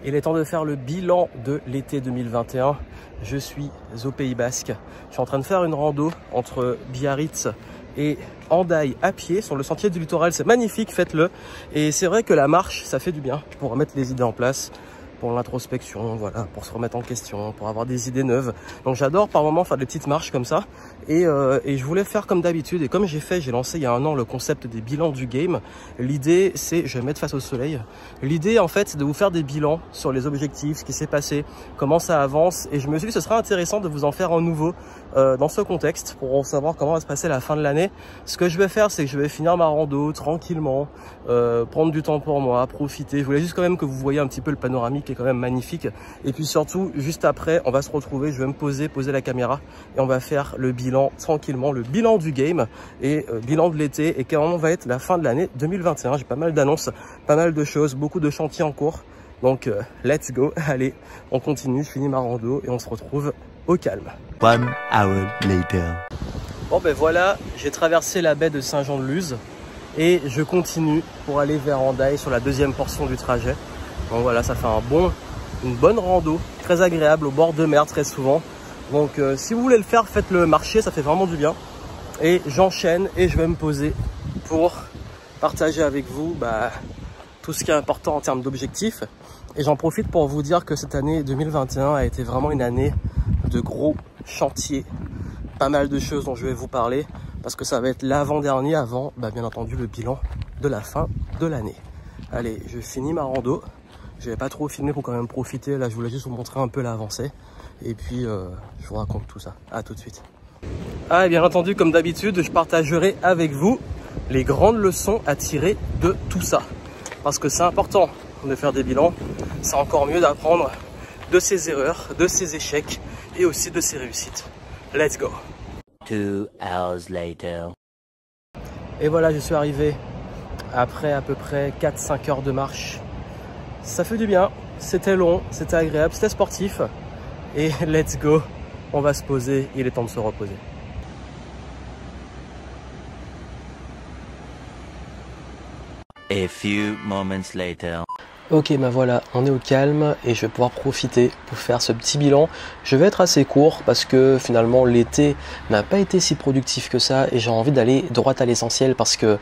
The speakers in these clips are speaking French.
Il est temps de faire le bilan de l'été 2021. Je suis au Pays Basque. Je suis en train de faire une rando entre Biarritz et Hendaye à pied sur le sentier du littoral. C'est magnifique, faites-le. Et c'est vrai que la marche, ça fait du bien pour remettre les idées en place, pour l'introspection, voilà, pour se remettre en question, pour avoir des idées neuves. Donc j'adore par moments faire des petites marches comme ça. Et je voulais faire comme d'habitude. Et comme j'ai lancé il y a un an le concept des bilans du game. L'idée, c'est, je vais mettre face au soleil. L'idée, en fait, c'est de vous faire des bilans sur les objectifs, ce qui s'est passé, comment ça avance. Et je me suis dit que ce serait intéressant de vous en faire un nouveau dans ce contexte pour savoir comment va se passer la fin de l'année. Ce que je vais faire, c'est que je vais finir ma rando tranquillement, prendre du temps pour moi, profiter. Je voulais juste quand même que vous voyez un petit peu le panoramique qui est quand même magnifique. Et puis surtout, juste après, on va se retrouver, je vais me poser la caméra et on va faire le bilan tranquillement, le bilan du game et bilan de l'été et comment va être la fin de l'année 2021. J'ai pas mal d'annonces, pas mal de choses, beaucoup de chantiers en cours. Donc let's go, allez, on continue, je finis ma rando et on se retrouve au calme. 1 hour later. Bon ben voilà, j'ai traversé la baie de Saint-Jean-de-Luz et je continue pour aller vers Hendaye sur la deuxième portion du trajet. Donc voilà, ça fait une bonne rando, très agréable au bord de mer très souvent. Donc si vous voulez le faire, faites-le marcher, ça fait vraiment du bien. Et j'enchaîne et je vais me poser pour partager avec vous tout ce qui est important en termes d'objectifs. Et j'en profite pour vous dire que cette année 2021 a été vraiment une année de gros chantiers. Pas mal de choses dont je vais vous parler parce que ça va être l'avant-dernier avant, bien entendu, le bilan de la fin de l'année. Allez, je finis ma rando. Je vais pas trop filmer pour quand même profiter. Là, je voulais juste vous montrer un peu l'avancée. Et puis, je vous raconte tout ça. À tout de suite. Ah, et bien entendu, comme d'habitude, je partagerai avec vous les grandes leçons à tirer de tout ça. Parce que c'est important de faire des bilans. C'est encore mieux d'apprendre de ses erreurs, de ses échecs et aussi de ses réussites. Let's go. 2 hours later. Et voilà, je suis arrivé après à peu près 4-5 heures de marche. Ça fait du bien. C'était long, c'était agréable, c'était sportif. Et let's go, on va se poser, il est temps de se reposer. A few moments later. Ok, voilà, on est au calme et je vais pouvoir profiter pour faire ce petit bilan. Je vais être assez court parce que finalement l'été n'a pas été si productif que ça et j'ai envie d'aller droit à l'essentiel parce que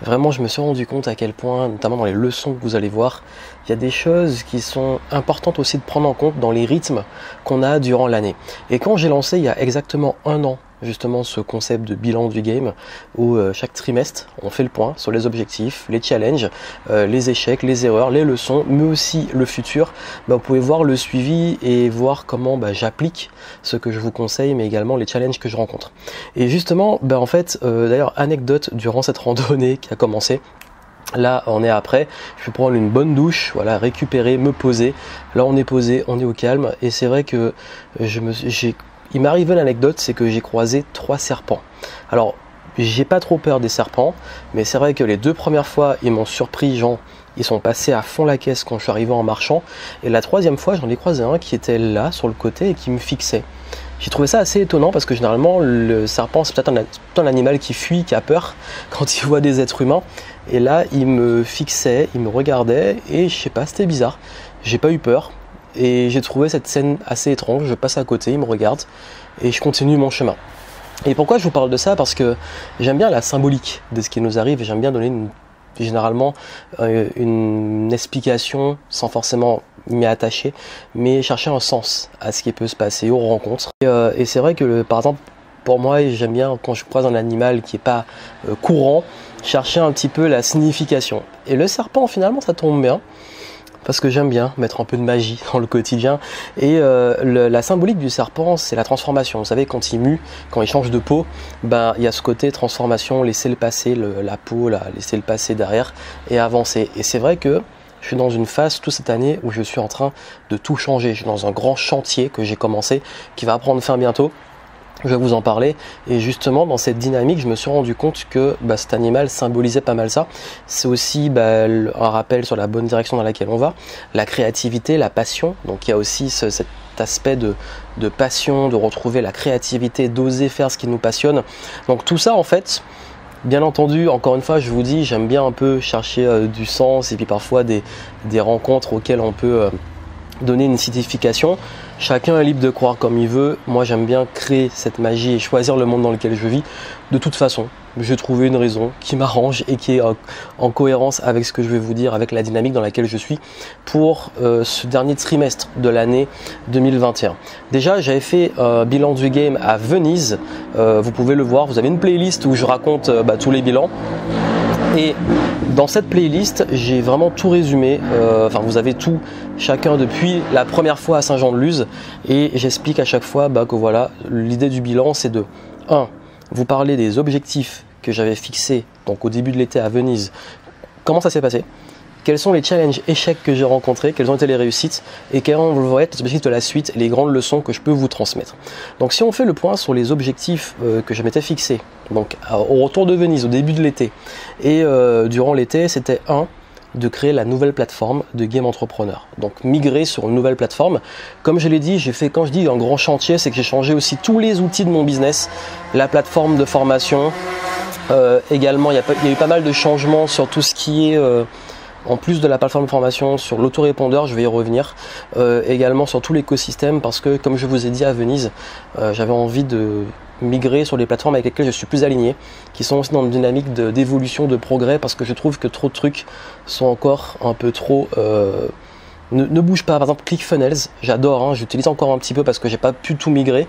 vraiment je me suis rendu compte à quel point, notamment dans les leçons que vous allez voir, il y a des choses qui sont importantes aussi de prendre en compte dans les rythmes qu'on a durant l'année. Et quand j'ai lancé il y a exactement un an, justement ce concept de bilan du game où chaque trimestre on fait le point sur les objectifs, les challenges, les échecs, les erreurs, les leçons, mais aussi le futur, vous pouvez voir le suivi et voir comment j'applique ce que je vous conseille, mais également les challenges que je rencontre. Et justement, en fait, d'ailleurs anecdote durant cette randonnée qui a commencé. Là, on est après, je vais prendre une bonne douche, voilà, récupérer, me poser. Là, on est posé, on est au calme. Et c'est vrai que il m'est arrivé une anecdote, c'est que j'ai croisé 3 serpents. Alors, j'ai pas trop peur des serpents, mais c'est vrai que les 2 premières fois, ils m'ont surpris, ils sont passés à fond la caisse quand je suis arrivé en marchant. Et la 3e fois, j'en ai croisé un qui était là, sur le côté, et qui me fixait. J'ai trouvé ça assez étonnant parce que généralement le serpent c'est peut-être un animal qui fuit, qui a peur quand il voit des êtres humains. Et là il me fixait, il me regardait et je sais pas, c'était bizarre. J'ai pas eu peur et j'ai trouvé cette scène assez étrange. Je passe à côté, il me regarde et je continue mon chemin. Et pourquoi je vous parle de ça? Parce que j'aime bien la symbolique de ce qui nous arrive et j'aime bien donner généralement une explication sans forcément m'y attacher, mais chercher un sens à ce qui peut se passer aux rencontres. Et c'est vrai que par exemple pour moi, j'aime bien quand je croise un animal qui est pas courant, chercher un petit peu la signification. Et le serpent finalement ça tombe bien parce que j'aime bien mettre un peu de magie dans le quotidien. Et la symbolique du serpent, c'est la transformation. Vous savez, quand il mue, quand il change de peau, il y a ce côté transformation, laisser le passer, la peau, laisser le passer derrière et avancer. Et c'est vrai que je suis dans une phase toute cette année où je suis en train de tout changer. Je suis dans un grand chantier que j'ai commencé, qui va prendre fin bientôt. Je vais vous en parler. Et justement, dans cette dynamique, je me suis rendu compte que cet animal symbolisait pas mal ça. C'est aussi un rappel sur la bonne direction dans laquelle on va. La créativité, la passion. Donc il y a aussi cet aspect de passion, de retrouver la créativité, d'oser faire ce qui nous passionne. Donc tout ça, en fait, bien entendu, encore une fois, je vous dis, j'aime bien un peu chercher du sens et puis parfois des rencontres auxquelles on peut donner une signification. Chacun est libre de croire comme il veut. Moi, j'aime bien créer cette magie et choisir le monde dans lequel je vis. De toute façon, j'ai trouvé une raison qui m'arrange et qui est en cohérence avec ce que je vais vous dire, avec la dynamique dans laquelle je suis pour ce dernier trimestre de l'année 2021. Déjà, j'avais fait un bilan du game à Venise. Vous pouvez le voir. Vous avez une playlist où je raconte tous les bilans. Et dans cette playlist, j'ai vraiment tout résumé. Vous avez tout, chacun depuis la première fois à Saint-Jean-de-Luz. Et j'explique à chaque fois que voilà, l'idée du bilan, c'est de 1. Vous parler des objectifs que j'avais fixés donc au début de l'été à Venise. Comment ça s'est passé? Quels sont les challenges échecs que j'ai rencontrés, quelles ont été les réussites et quels vont être les objectifs de la suite et les grandes leçons que je peux vous transmettre. Donc si on fait le point sur les objectifs que je m'étais fixés, donc au retour de Venise, au début de l'été et durant l'été, c'était 1. De créer la nouvelle plateforme de Game Entrepreneur. Donc migrer sur une nouvelle plateforme. Comme je l'ai dit, quand je dis un grand chantier, c'est que j'ai changé aussi tous les outils de mon business, la plateforme de formation. Également, il y a eu pas mal de changements sur tout ce qui est en plus de la plateforme de formation, sur l'autorépondeur, je vais y revenir, également sur tout l'écosystème parce que comme je vous ai dit à Venise, j'avais envie de migrer sur les plateformes avec lesquelles je suis plus aligné, qui sont aussi dans une dynamique d'évolution, de progrès, parce que je trouve que trop de trucs sont encore un peu trop... ne bouge pas. Par exemple, ClickFunnels, j'adore, j'utilise encore un petit peu parce que j'ai pas pu tout migrer,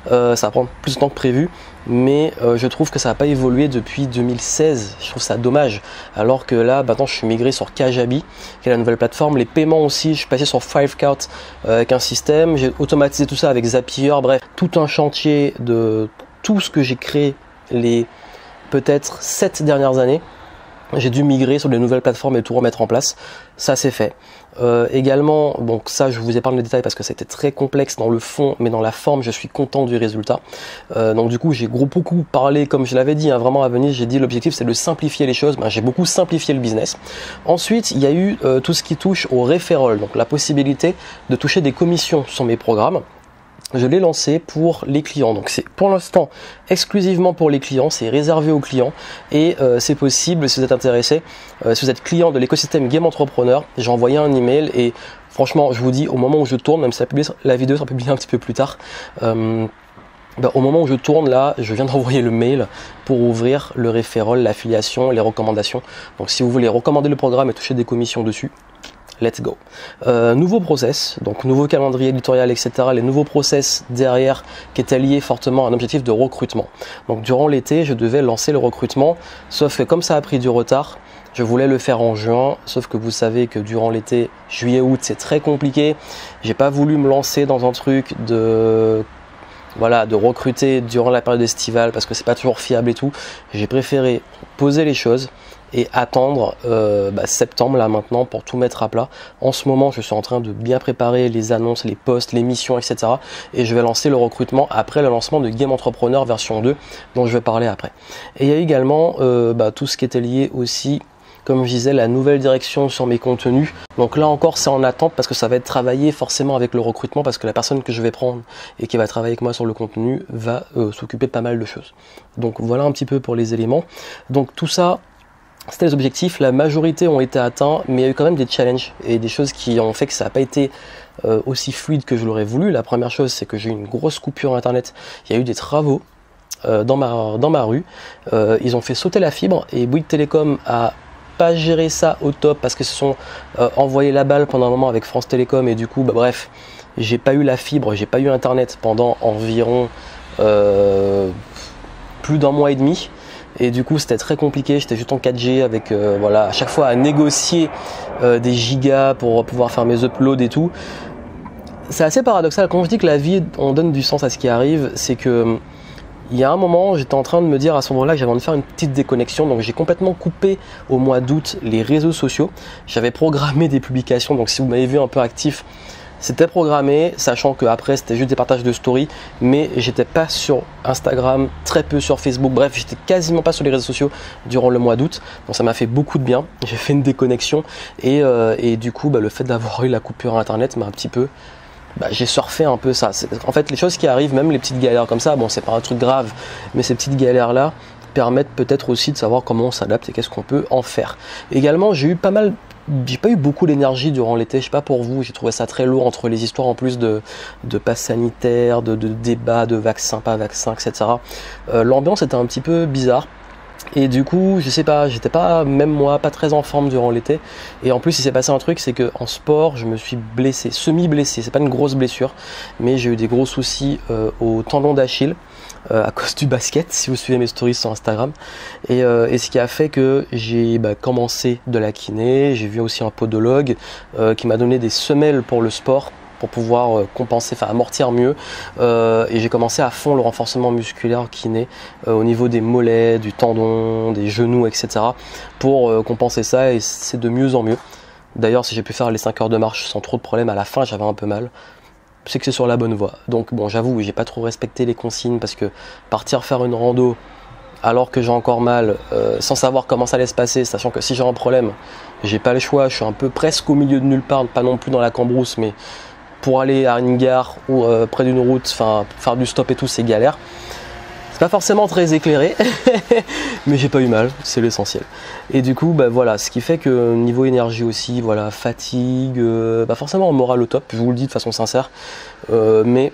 ça va prendre plus de temps que prévu, mais je trouve que ça n'a pas évolué depuis 2016, je trouve ça dommage, alors que là, maintenant je suis migré sur Kajabi, qui est la nouvelle plateforme, les paiements aussi, je suis passé sur Fivecout avec un système, j'ai automatisé tout ça avec Zapier, bref, tout un chantier de tout ce que j'ai créé les peut-être 7 dernières années. J'ai dû migrer sur les nouvelles plateformes et tout remettre en place. Ça c'est fait. Également, donc ça je vous épargne les détails parce que c'était très complexe dans le fond, mais dans la forme je suis content du résultat. Donc du coup j'ai beaucoup parlé, comme je l'avais dit, vraiment à Venise, j'ai dit l'objectif c'est de simplifier les choses. J'ai beaucoup simplifié le business. Ensuite il y a eu tout ce qui touche au referral, donc la possibilité de toucher des commissions sur mes programmes. Je l'ai lancé pour les clients, donc c'est pour l'instant exclusivement pour les clients, c'est réservé aux clients et c'est possible si vous êtes intéressé, si vous êtes client de l'écosystème Game Entrepreneur, j'ai envoyé un email et franchement je vous dis au moment où je tourne, même si la vidéo sera publiée un petit peu plus tard, au moment où je tourne là, je viens d'envoyer le mail pour ouvrir le referral, l'affiliation, les recommandations. Donc si vous voulez recommander le programme et toucher des commissions dessus, let's go. Nouveau process, donc nouveau calendrier éditorial, etc. Les nouveaux process derrière qui étaient liés fortement à un objectif de recrutement. Donc durant l'été, je devais lancer le recrutement, sauf que comme ça a pris du retard, je voulais le faire en juin, sauf que vous savez que durant l'été, juillet-août, c'est très compliqué. J'ai pas voulu me lancer dans un truc de recruter durant la période estivale parce que c'est pas toujours fiable et tout. J'ai préféré poser les choses et attendre septembre là maintenant pour tout mettre à plat. En ce moment je suis en train de bien préparer les annonces, les posts, les missions, etc. Et je vais lancer le recrutement après le lancement de Game Entrepreneur version 2 dont je vais parler après. Et il y a également tout ce qui était lié aussi, comme je disais, la nouvelle direction sur mes contenus. Donc là encore c'est en attente parce que ça va être travaillé forcément avec le recrutement parce que la personne que je vais prendre et qui va travailler avec moi sur le contenu va s'occuper de pas mal de choses. Donc voilà un petit peu pour les éléments. Donc tout ça, c'était les objectifs, la majorité ont été atteints, mais il y a eu quand même des challenges et des choses qui ont fait que ça n'a pas été aussi fluide que je l'aurais voulu. La première chose, c'est que j'ai eu une grosse coupure internet. Il y a eu des travaux dans ma rue. Ils ont fait sauter la fibre et Bouygues Télécom a pas géré ça au top parce qu'ils se sont envoyé la balle pendant un moment avec France Télécom et du coup, bref, j'ai pas eu la fibre, j'ai pas eu internet pendant environ plus d'1 mois et demi. Et du coup c'était très compliqué, j'étais juste en 4G avec à chaque fois à négocier des gigas pour pouvoir faire mes uploads et tout. C'est assez paradoxal, quand je dis que la vie on donne du sens à ce qui arrive, c'est que il y a un moment j'étais en train de me dire à ce moment-là que j'avais envie de faire une petite déconnexion, donc j'ai complètement coupé au mois d'août les réseaux sociaux. J'avais programmé des publications, donc si vous m'avez vu un peu actif, c'était programmé, sachant que après c'était juste des partages de stories, mais j'étais pas sur Instagram, très peu sur Facebook, bref, j'étais quasiment pas sur les réseaux sociaux durant le mois d'août, donc ça m'a fait beaucoup de bien. J'ai fait une déconnexion et du coup le fait d'avoir eu la coupure internet m'a un petit peu, j'ai surfé un peu ça. En fait les choses qui arrivent, même les petites galères comme ça, bon c'est pas un truc grave, mais ces petites galères là permettent peut-être aussi de savoir comment on s'adapte et qu'est-ce qu'on peut en faire. Également j'ai eu pas mal j'ai pas eu beaucoup d'énergie durant l'été, je sais pas pour vous, j'ai trouvé ça très lourd entre les histoires en plus de pass sanitaire, de débats, de vaccins, pas vaccins, etc. L'ambiance était un petit peu bizarre. Et du coup, je sais pas, j'étais pas, même moi, pas très en forme durant l'été. Et en plus, il s'est passé un truc, c'est que en sport, je me suis blessé, semi-blessé. C'est pas une grosse blessure, mais j'ai eu des gros soucis au tendon d'Achille à cause du basket, si vous suivez mes stories sur Instagram. Et ce qui a fait que j'ai commencé de la kiné. J'ai vu aussi un podologue qui m'a donné des semelles pour le sport, pour pouvoir compenser, enfin amortir mieux. Et j'ai commencé à fond le renforcement musculaire kiné au niveau des mollets, du tendon, des genoux, etc. pour compenser ça, et c'est de mieux en mieux. D'ailleurs, si j'ai pu faire les 5 heures de marche sans trop de problèmes, à la fin j'avais un peu mal. C'est que c'est sur la bonne voie. Donc bon, j'avoue, j'ai pas trop respecté les consignes parce que partir faire une rando alors que j'ai encore mal, sans savoir comment ça allait se passer, sachant que si j'ai un problème, j'ai pas le choix, je suis un peu presque au milieu de nulle part, pas non plus dans la cambrousse, mais pour aller à une gare ou près d'une route, enfin faire du stop et tout, c'est galère. C'est pas forcément très éclairé, mais j'ai pas eu mal, c'est l'essentiel. Et du coup, voilà, ce qui fait que niveau énergie aussi, voilà, fatigue, pas forcément moral au top, je vous le dis de façon sincère, mais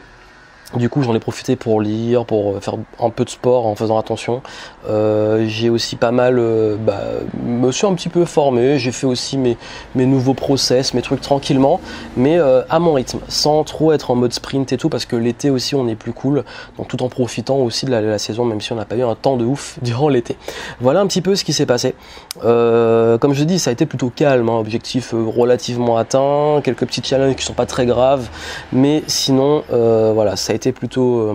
du coup, j'en ai profité pour lire, pour faire un peu de sport en faisant attention. J'ai aussi pas mal, me suis un petit peu formé. J'ai fait aussi mes nouveaux process, mes trucs tranquillement, mais à mon rythme, sans trop être en mode sprint et tout, parce que l'été aussi, on est plus cool. Donc tout en profitant aussi de la saison, même si on n'a pas eu un temps de ouf durant l'été. Voilà un petit peu ce qui s'est passé. Comme je dis, ça a été plutôt calme, hein, objectif relativement atteint, quelques petits challenges qui sont pas très graves, mais sinon, voilà, ça a été plutôt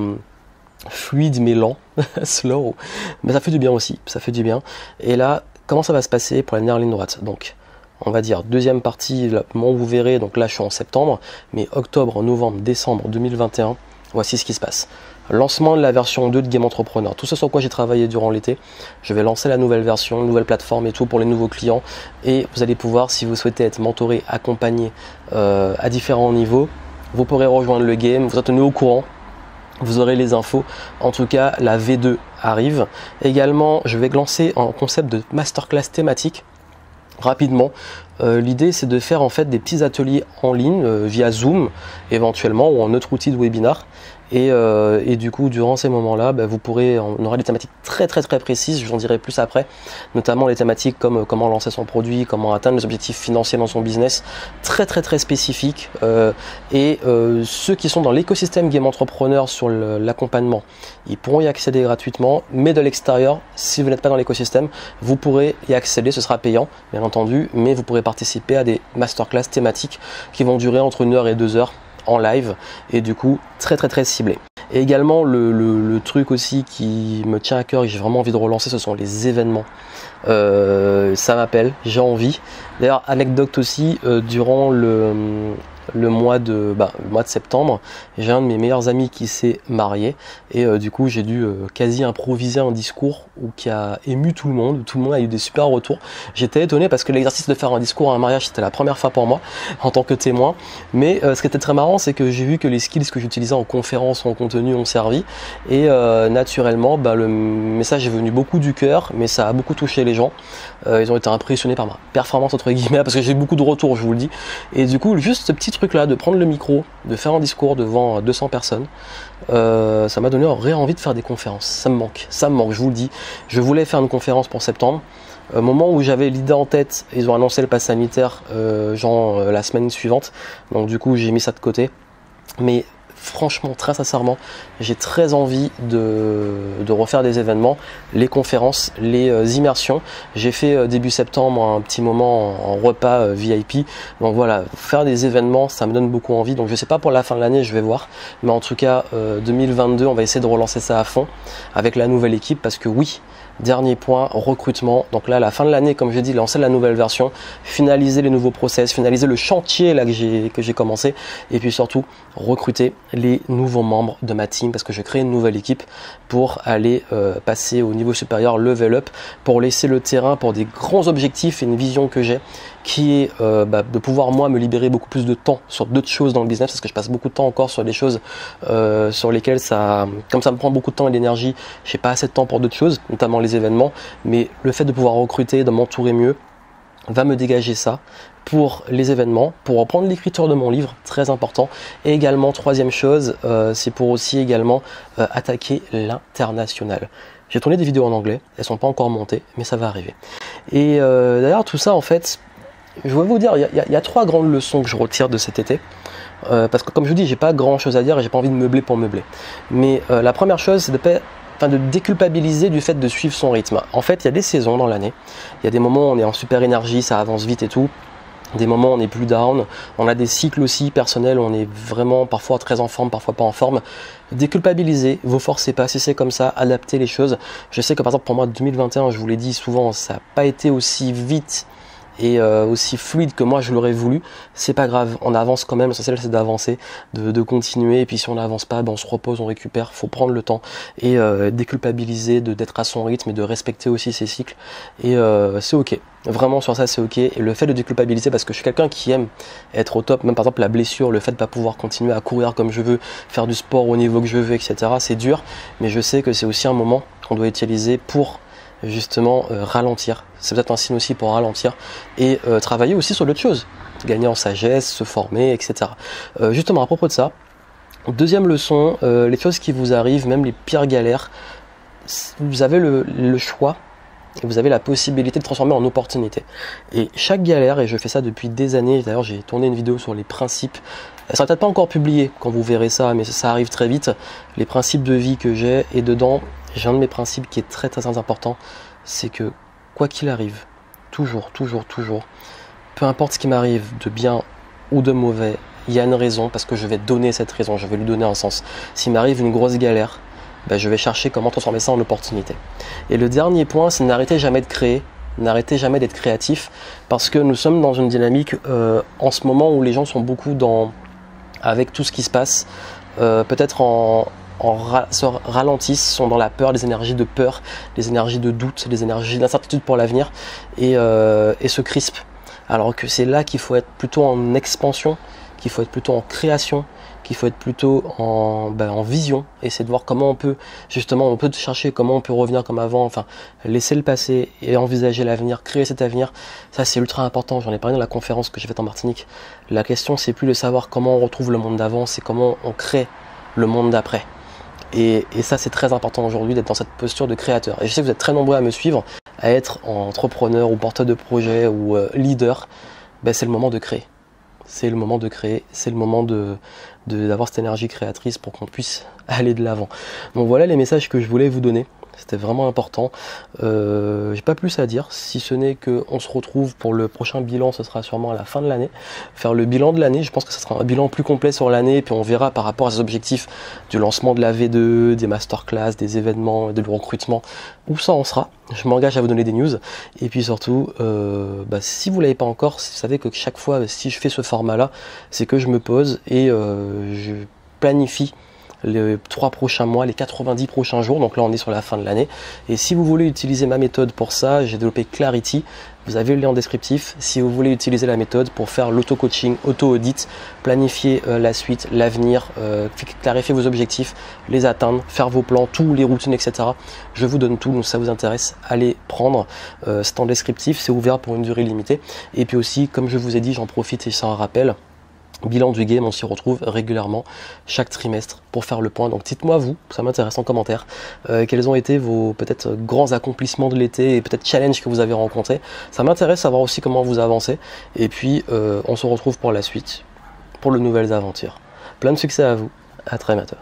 fluide mais lent, slow, mais ça fait du bien aussi, ça fait du bien. Et là, comment ça va se passer pour la dernière ligne droite? Donc, on va dire deuxième partie, le moment où vous verrez, donc là je suis en septembre, mais octobre, novembre, décembre 2021, voici ce qui se passe. Lancement de la version 2 de Game Entrepreneur, tout ce sur quoi j'ai travaillé durant l'été. Je vais lancer la nouvelle version, nouvelle plateforme et tout pour les nouveaux clients, et vous allez pouvoir, si vous souhaitez être mentoré, accompagné à différents niveaux, vous pourrez rejoindre le game, vous êtes tenu au courant. Vous aurez les infos. En tout cas, la V2 arrive. Également, je vais lancer un concept de masterclass thématique rapidement. L'idée, c'est de faire en fait des petits ateliers en ligne via Zoom éventuellement ou en autre outil de webinar. Et du coup, durant ces moments-là, vous pourrez, on aura des thématiques très précises, je vous en dirai plus après, notamment les thématiques comme comment lancer son produit, comment atteindre les objectifs financiers dans son business, très spécifiques. Ceux qui sont dans l'écosystème Game Entrepreneur sur l'accompagnement, ils pourront y accéder gratuitement, mais de l'extérieur, si vous n'êtes pas dans l'écosystème, vous pourrez y accéder, ce sera payant, bien entendu, mais vous pourrez participer à des masterclass thématiques qui vont durer entre 1 heure et 2 heures en live, et du coup très ciblé. Et également le truc aussi qui me tient à cœur et que j'ai vraiment envie de relancer, ce sont les événements. Ça m'appelle, j'ai envie. D'ailleurs, anecdote aussi, durant le mois de septembre, j'ai un de mes meilleurs amis qui s'est marié, et du coup j'ai dû quasi improviser un discours qui a ému tout le monde. Tout le monde a eu des super retours. J'étais étonné parce que l'exercice de faire un discours à un mariage, c'était la première fois pour moi en tant que témoin, mais ce qui était très marrant, c'est que j'ai vu que les skills que j'utilisais en conférence, en contenu ont servi, et naturellement le message est venu beaucoup du cœur, mais ça a beaucoup touché les gens. Ils ont été impressionnés par ma performance entre guillemets, parce que j'ai eu beaucoup de retours, je vous le dis. Et du coup, juste ce petit truc là, de prendre le micro, de faire un discours devant 200 personnes, ça m'a donné envie de faire des conférences. Ça me manque, je vous le dis. Je voulais faire une conférence pour septembre. Au moment où j'avais l'idée en tête, ils ont annoncé le pass sanitaire la semaine suivante, donc du coup j'ai mis ça de côté. Mais franchement, très sincèrement, j'ai très envie de refaire des événements, les conférences, les immersions. J'ai fait début septembre un petit moment en repas VIP. Donc voilà, faire des événements, ça me donne beaucoup envie. Donc je sais pas pour la fin de l'année, je vais voir. Mais en tout cas, 2022, on va essayer de relancer ça à fond avec la nouvelle équipe, parce que oui, dernier point, recrutement. Donc là, à la fin de l'année, comme je dis, lancer la nouvelle version, finaliser les nouveaux process, finaliser le chantier là que j'ai commencé, et puis surtout recruter les nouveaux membres de ma team, parce que je crée une nouvelle équipe pour aller passer au niveau supérieur, level up, pour laisser le terrain pour des grands objectifs et une vision que j'ai, qui est de pouvoir moi me libérer beaucoup plus de temps sur d'autres choses dans le business, parce que je passe beaucoup de temps encore sur des choses sur lesquelles comme ça me prend beaucoup de temps et d'énergie, j'ai pas assez de temps pour d'autres choses, notamment les événements. Mais le fait de pouvoir recruter, de m'entourer mieux, va me dégager ça pour les événements, pour reprendre l'écriture de mon livre, très important. Et également, troisième chose, c'est pour aussi également attaquer l'international. J'ai tourné des vidéos en anglais, elles sont pas encore montées, mais ça va arriver. Et d'ailleurs, tout ça, en fait, je vais vous dire, il y a 3 grandes leçons que je retire de cet été. Parce que comme je vous dis, j'ai pas grand chose à dire et j'ai pas envie de meubler pour meubler. Mais la première chose, c'est de déculpabiliser du fait de suivre son rythme. En fait, il y a des saisons dans l'année. Il y a des moments où on est en super énergie, ça avance vite et tout. Des moments où on est plus down. On a des cycles aussi personnels où on est vraiment parfois très en forme, parfois pas en forme. Déculpabiliser, vous forcez pas, si c'est comme ça, adaptez les choses. Je sais que par exemple pour moi 2021, je vous l'ai dit souvent, ça n'a pas été aussi vite et aussi fluide que moi je l'aurais voulu. C'est pas grave, on avance quand même, l'essentiel c'est d'avancer, de continuer, et puis si on n'avance pas, on se repose, on récupère, faut prendre le temps et déculpabiliser, d'être à son rythme et de respecter aussi ses cycles, et c'est ok, vraiment sur ça c'est ok. Et le fait de déculpabiliser, parce que je suis quelqu'un qui aime être au top, même par exemple la blessure, le fait de pas pouvoir continuer à courir comme je veux, faire du sport au niveau que je veux, etc., c'est dur, mais je sais que c'est aussi un moment qu'on doit utiliser pour justement ralentir, c'est peut-être un signe aussi pour ralentir et travailler aussi sur d'autres choses, gagner en sagesse, se former, etc. Justement à propos de ça, deuxième leçon, les choses qui vous arrivent, même les pires galères, vous avez le choix et vous avez la possibilité de transformer en opportunité. Et chaque galère, et je fais ça depuis des années, d'ailleurs j'ai tourné une vidéo sur les principes, elle sera peut-être pas encore publiée quand vous verrez ça, mais ça arrive très vite, les principes de vie que j'ai, et dedans j'ai un de mes principes qui est très très important, c'est que quoi qu'il arrive, toujours, peu importe ce qui m'arrive de bien ou de mauvais, il y a une raison, parce que je vais donner cette raison, je vais lui donner un sens. S'il m'arrive une grosse galère, je vais chercher comment transformer ça en opportunité. Et le dernier point, c'est n'arrêtez jamais de créer, n'arrêtez jamais d'être créatif, parce que nous sommes dans une dynamique en ce moment où les gens sont beaucoup avec tout ce qui se passe, peut-être se ralentissent, sont dans la peur, les énergies de peur, les énergies de doute, les énergies d'incertitude pour l'avenir, et se crispent. Alors que c'est là qu'il faut être plutôt en expansion, qu'il faut être plutôt en création, qu'il faut être plutôt en vision, et c'est de voir comment on peut chercher comment on peut revenir comme avant, enfin laisser le passé et envisager l'avenir, créer cet avenir. Ça c'est ultra important, j'en ai parlé dans la conférence que j'ai faite en Martinique. La question c'est plus de savoir comment on retrouve le monde d'avant, c'est comment on crée le monde d'après. Et ça c'est très important aujourd'hui d'être dans cette posture de créateur. Et je sais que vous êtes très nombreux à me suivre, à être entrepreneur ou porteur de projet ou leader. C'est le moment de créer. C'est le moment de créer, c'est le moment d'avoir cette énergie créatrice pour qu'on puisse aller de l'avant. Donc voilà les messages que je voulais vous donner. C'était vraiment important. J'ai pas plus à dire, si ce n'est qu'on se retrouve pour le prochain bilan, ce sera sûrement à la fin de l'année. Faire le bilan de l'année, je pense que ce sera un bilan plus complet sur l'année, et puis on verra par rapport à ses objectifs du lancement de la V2, des masterclass, des événements, de recrutement, où ça en sera. Je m'engage à vous donner des news. Et puis surtout, si vous ne l'avez pas encore, vous savez que chaque fois, si je fais ce format-là, c'est que je me pose et je planifie les 3 prochains mois, les 90 prochains jours, donc là on est sur la fin de l'année. Et si vous voulez utiliser ma méthode pour ça, j'ai développé Clarity, vous avez le lien en descriptif. Si vous voulez utiliser la méthode pour faire l'auto-coaching, auto-audit, planifier la suite, l'avenir, clarifier vos objectifs, les atteindre, faire vos plans, tous les routines, etc. Je vous donne tout, donc si ça vous intéresse, allez prendre. C'est en descriptif, c'est ouvert pour une durée limitée. Et puis aussi, comme je vous ai dit, j'en profite et c'est un rappel, bilan du game, on s'y retrouve régulièrement chaque trimestre pour faire le point. Donc dites-moi vous, ça m'intéresse en commentaire, quels ont été vos peut-être grands accomplissements de l'été et peut-être challenges que vous avez rencontrés. Ça m'intéresse de savoir aussi comment vous avancez. Et puis on se retrouve pour la suite, pour de nouvelles aventures. Plein de succès à vous, à très bientôt.